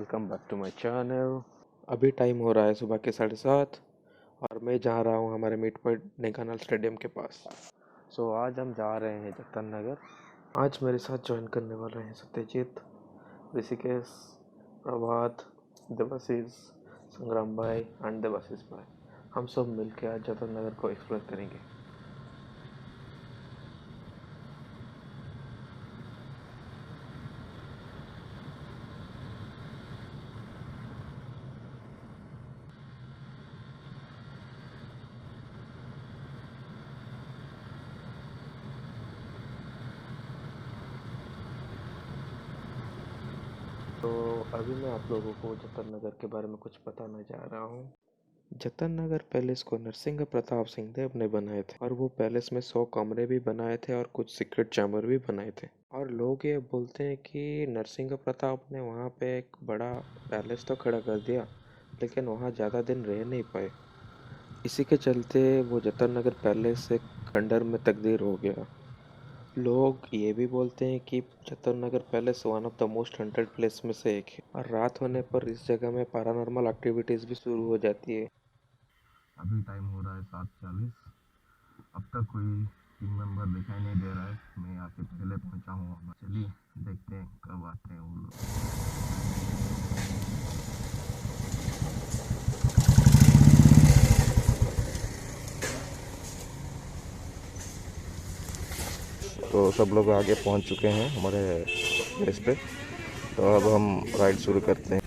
Welcome back to my channel. अभी time हो रहा है सुबह के 7:30 और मैं जा रहा हूँ हमारे मीट पॉइंट ढेंकानाल स्टेडियम के पास। आज हम जा रहे हैं जतन नगर। आज मेरे साथ ज्वाइन करने वाले हैं सत्यजीत, ऋषिकेश, प्रभात, देवाशीष, संग्राम भाई एंड देवाशीष भाई। हम सब मिलकर आज जतन नगर को एक्सप्लोर करेंगे। तो अभी मैं आप लोगों को जतन नगर के बारे में कुछ बताने जा रहा हूँ। जतन नगर पैलेस को नरसिंह प्रताप सिंह देव ने बनाए थे और वो पैलेस में 100 कमरे भी बनाए थे और कुछ सीक्रेट चैम्बर भी बनाए थे। और लोग ये बोलते हैं कि नरसिंह प्रताप ने वहाँ पे एक बड़ा पैलेस तो खड़ा कर दिया, लेकिन वहाँ ज़्यादा दिन रह नहीं पाए। इसी के चलते वो जतन नगर पैलेस एक खंडर में तब्दील हो गया। लोग ये भी बोलते हैं कि Jatan Nagar palace one of the most haunted place में से एक है और रात होने पर इस जगह में पैरानॉर्मल एक्टिविटीज भी शुरू हो जाती है। अभी टाइम हो रहा है 7:40। अब तक कोई टीम मेंबर दिखाई नहीं दे रहा है। मैं यहाँ से पहले पहुँचा हूँ। चलिए देखते हैं कब आते हैं वो लोग। तो सब लोग आगे पहुँच चुके हैं हमारे प्लेस पे। तो अब हम राइड शुरू करते हैं।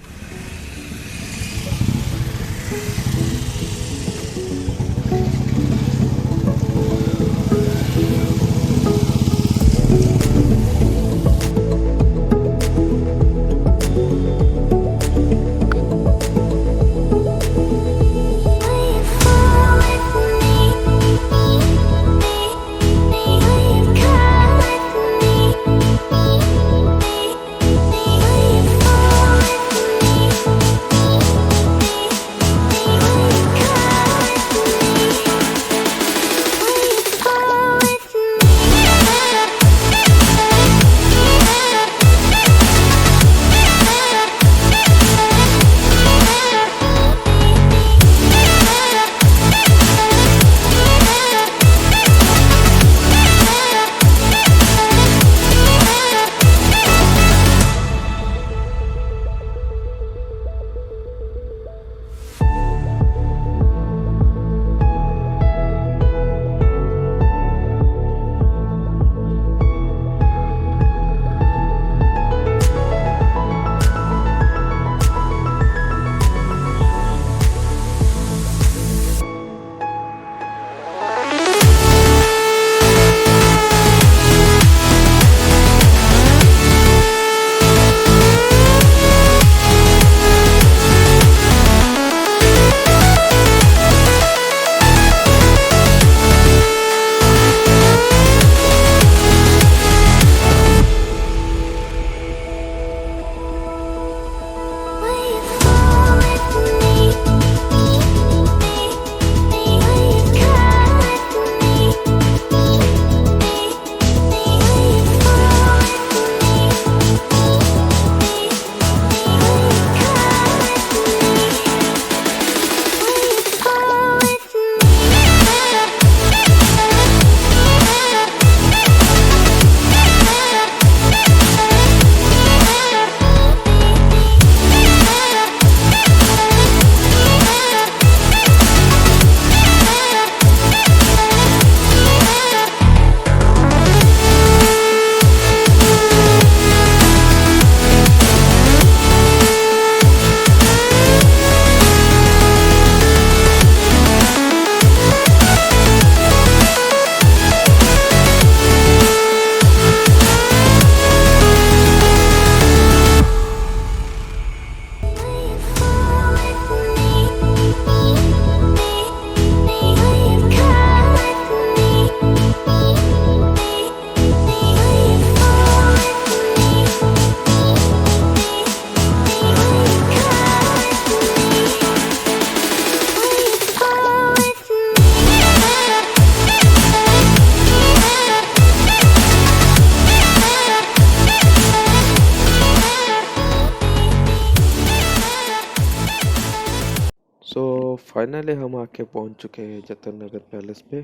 फाइनली हम आके पहुंच चुके हैं जतन नगर पैलेस पे।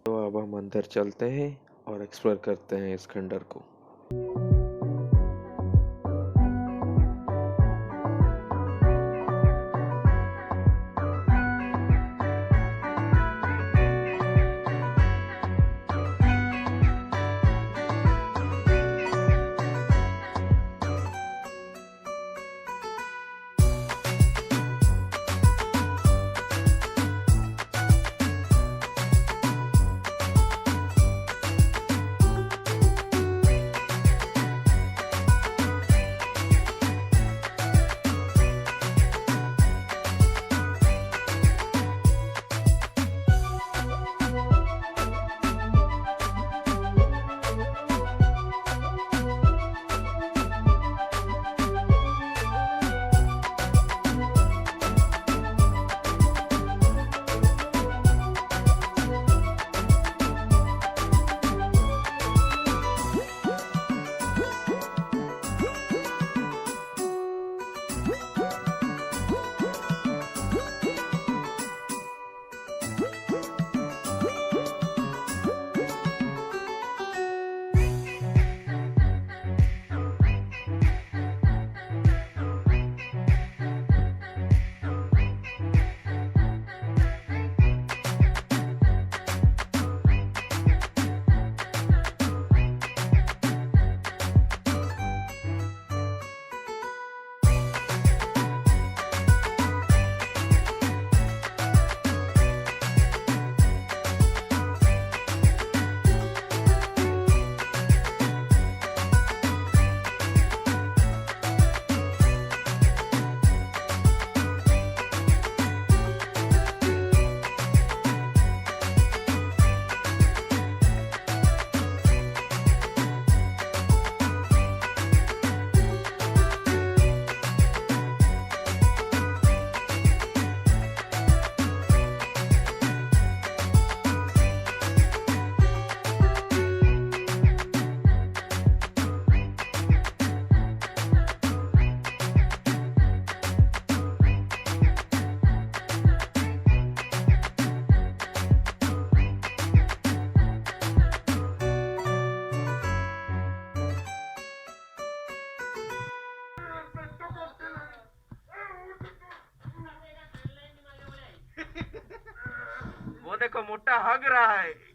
तो अब हम अंदर चलते हैं और एक्सप्लोर करते हैं इस खंडर को। वो देखो मोटा हग रहा है।